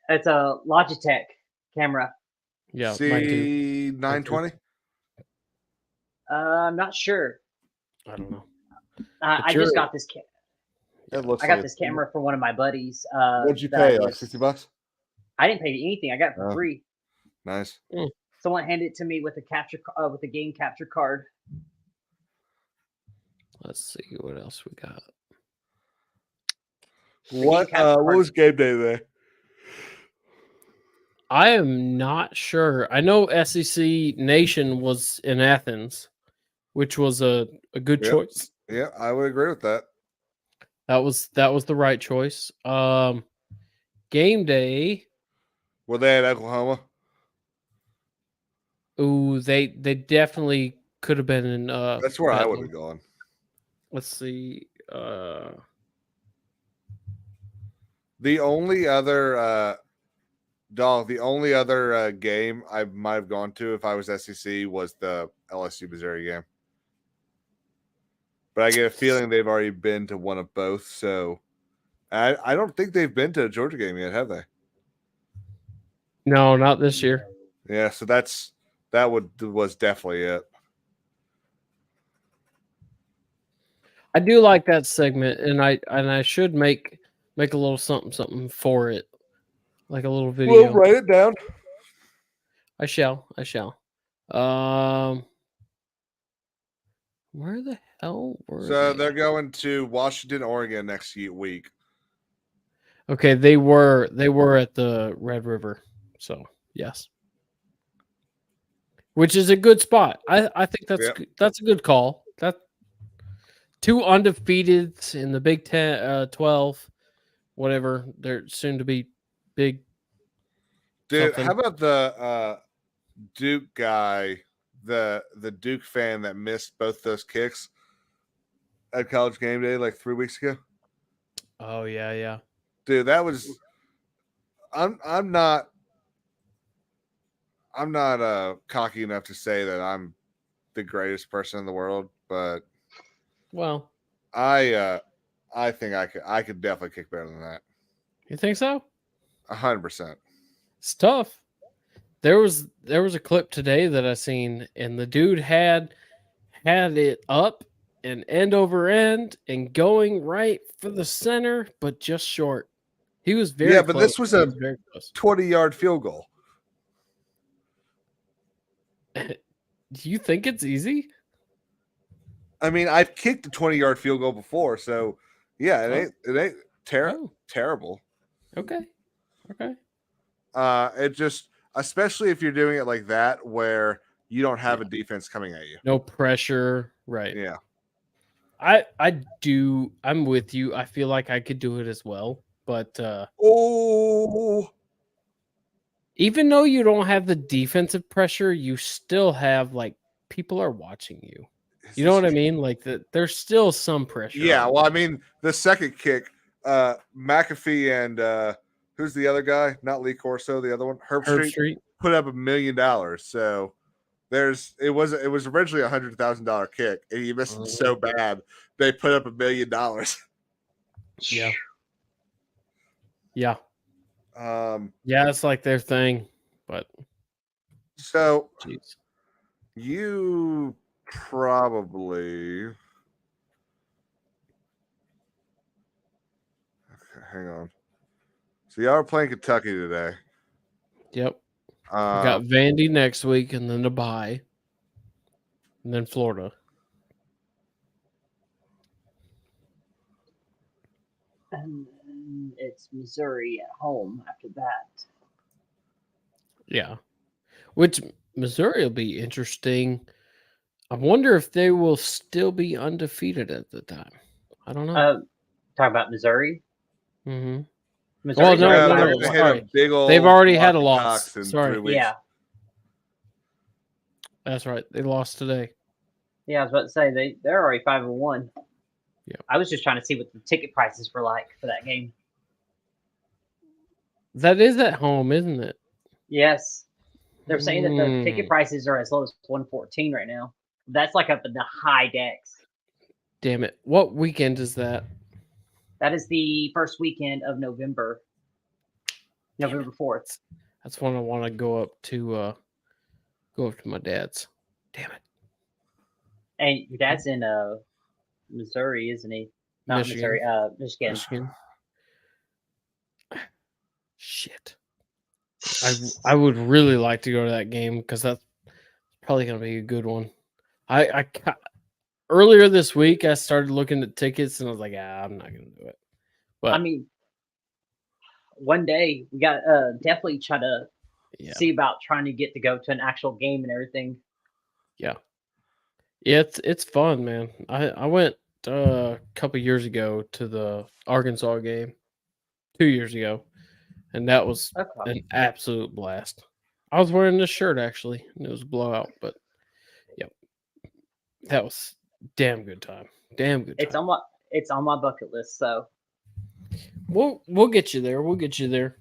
C: It's a Logitech camera.
B: Yeah, mine too.
D: C920?
C: I'm not sure.
B: I don't know.
C: I just got this.
D: It looks
C: I got
D: like
C: this camera from one of my buddies.
D: What'd you
C: that
D: pay? Like $60?
C: I didn't pay anything. I got it for
D: Oh.
C: free.
D: Nice.
C: Someone handed it to me with a game capture card.
B: Let's see what else we got.
D: What was game day today?
B: I am not sure. I know SEC Nation was in Athens, which was a good
D: Yep.
B: choice.
D: Yeah, I would agree with that.
B: That was the right choice. Game day.
D: Were they at Oklahoma?
B: Ooh, they definitely could have been in.
D: That's where I would
B: Bedlam.
D: have gone.
B: Let's see.
D: The only other game I might have gone to if I was SEC was the LSU Missouri game. But I get a feeling they've already been to one of both, so I don't think they've been to a Georgia game yet, have they?
B: No, not this year.
D: Yeah, so was definitely it.
B: I do like that segment, and I should make a little something for it, like a little video.
D: We'll write it down.
B: I shall. Where the hell were
D: So
B: they?
D: they're going to Washington, Oregon next week.
B: Okay, they were at the Red River. So yes, which is a good spot. I think that's a good call. That 2 undefeated in the Big 12, whatever. They're soon to be big.
D: Dude,
B: something.
D: how about the Duke guy, the Duke fan that missed both those kicks at College Game Day like 3 weeks ago?
B: Oh yeah.
D: Dude, that was. I'm not cocky enough to say that I'm the greatest person in the world, but
B: Well,
D: I think I could definitely kick better than that.
B: you think so?
D: 100%.
B: It's tough. There was a clip today that I seen, and the dude had it up and end over end and going right for the center, but just short. He was very
D: but
B: close.
D: this was a
B: very close.
D: 20-yard field goal.
B: Do you think it's easy?
D: I mean, I've kicked a 20-yard field goal before, so yeah, it ain't terrible.
B: Okay.
D: It just, especially if you're doing it like that, where you don't have a defense coming at you.
B: No pressure, right?
D: Yeah.
B: I'm with you. I feel like I could do it as well, but even though you don't have the defensive pressure, you still have like people are watching you. You know what I mean? Like there's still some pressure.
D: Yeah, well, I mean, the second kick, McAfee and who's the other guy? Not Lee Corso, the other one, Herb Street put up $1 million. So it was originally $100,000 kick, and he missed it so bad they put up $1 million.
B: Yeah. Yeah.
D: Yeah,
B: it's like their thing, but
D: so
B: geez.
D: You probably hang on. So y'all are playing Kentucky today.
B: Yep. We got Vandy next week, and then the bye, and then Florida.
C: And then it's Missouri at home after that.
B: Yeah. Which Missouri will be interesting. I wonder if they will still be undefeated at the time. I don't know.
C: Talk about Missouri.
B: Mm-hmm.
C: Missouri.
B: No. Sorry. They've already had a loss. Sorry.
C: Yeah.
B: That's right. They lost today.
C: Yeah, I was about to say they're already 5-1.
B: Yeah.
C: I was just trying to see what the ticket prices were like for that game.
B: That is at home, isn't it?
C: Yes. They're saying that the ticket prices are as low as $114 right now. That's like up in the high decks.
B: Damn it. What weekend is that?
C: That is the first weekend of November. November 4th.
B: That's when I want to go up to my dad's. Damn it.
C: And your dad's in Missouri, isn't he? Not
B: Michigan.
C: Missouri, Michigan.
B: Shit. I would really like to go to that game because that's probably going to be a good one. I earlier this week I started looking at tickets and I was like, I'm not going to do it. But
C: I mean, one day we got definitely try to see about trying to get to go to an actual game and everything.
B: Yeah, it's fun, man. I went a couple years ago to the Arkansas game, 2 years ago, and that was an absolute blast. I was wearing this shirt actually, and it was a blowout, but that was damn good time. Damn good time.
C: It's on my bucket list, so
B: we'll get you there. We'll get you there.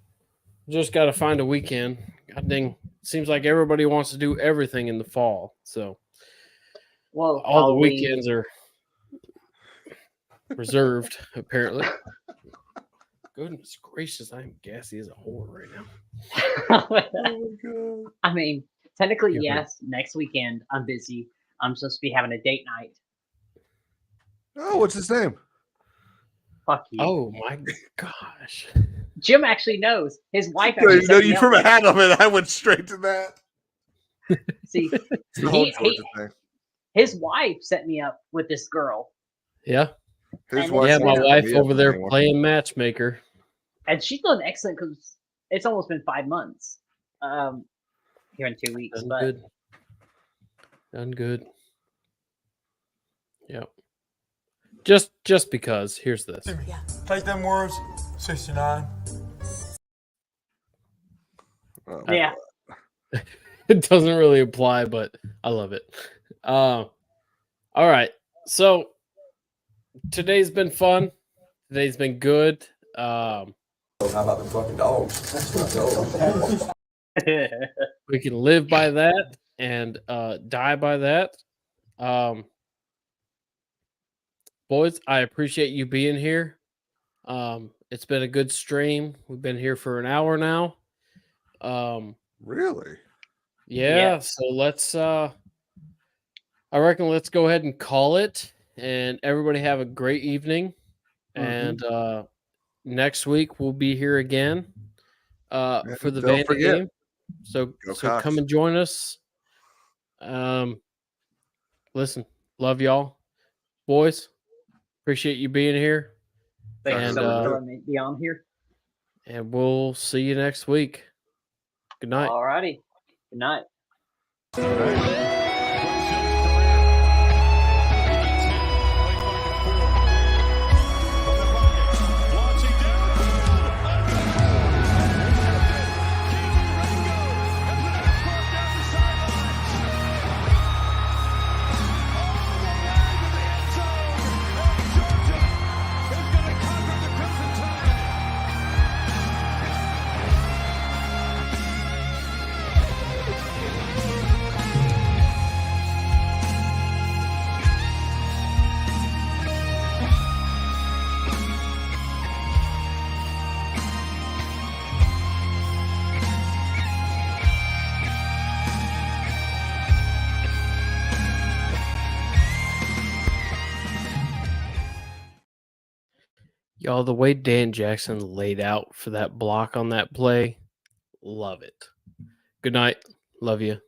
B: Just got to find a weekend. God dang, seems like everybody wants to do everything in the fall. So, all the weekends are reserved, apparently. Goodness gracious, I'm gassy as a whore right now.
D: Oh my God.
C: I mean, technically, yes. Next weekend, I'm busy. I'm supposed to be having a date night.
D: Oh, what's his name?
C: Fuck you.
B: Oh my gosh.
C: Jim actually knows. His wife
D: No,
C: actually
D: you from Adam, and I went straight to that.
C: See,
D: the whole Georgia thing.
C: His wife set me up with this girl,
B: Yeah.
D: His
C: And
D: wife
B: Yeah,
C: it's
B: my
D: won't
B: wife
D: be up
B: over there
D: anymore.
B: playing matchmaker.
C: and she's done excellent because it's almost been 5 months. Here in 2 weeks,
B: Done
C: but
B: good. Done good. Yep. Just because. Here's this.
I: Take them words, 69.
C: yeah,
B: It doesn't really apply, but I love it. All right. So today's been fun. Today's been good.
I: How about the fucking dogs?
B: We can live by that and die by that. Boys, I appreciate you being here. It's been a good stream. We've been here for an hour now.
D: Really?
B: Yeah, so let's I reckon let's go ahead and call it, and everybody have a great evening. And next week we'll be here again for the
D: don't
B: Vandy
D: forget,
B: game. So
D: Go
B: so
D: Cox.
B: come and join us. Listen, love y'all. Boys, appreciate you being here.
C: thank you
B: And,
C: so much for letting me be on here.
B: And we'll see you next week. Good night.
C: Alrighty, good night.
B: Y'all, the way Dan Jackson laid out for that block on that play, love it. Good night. Love you.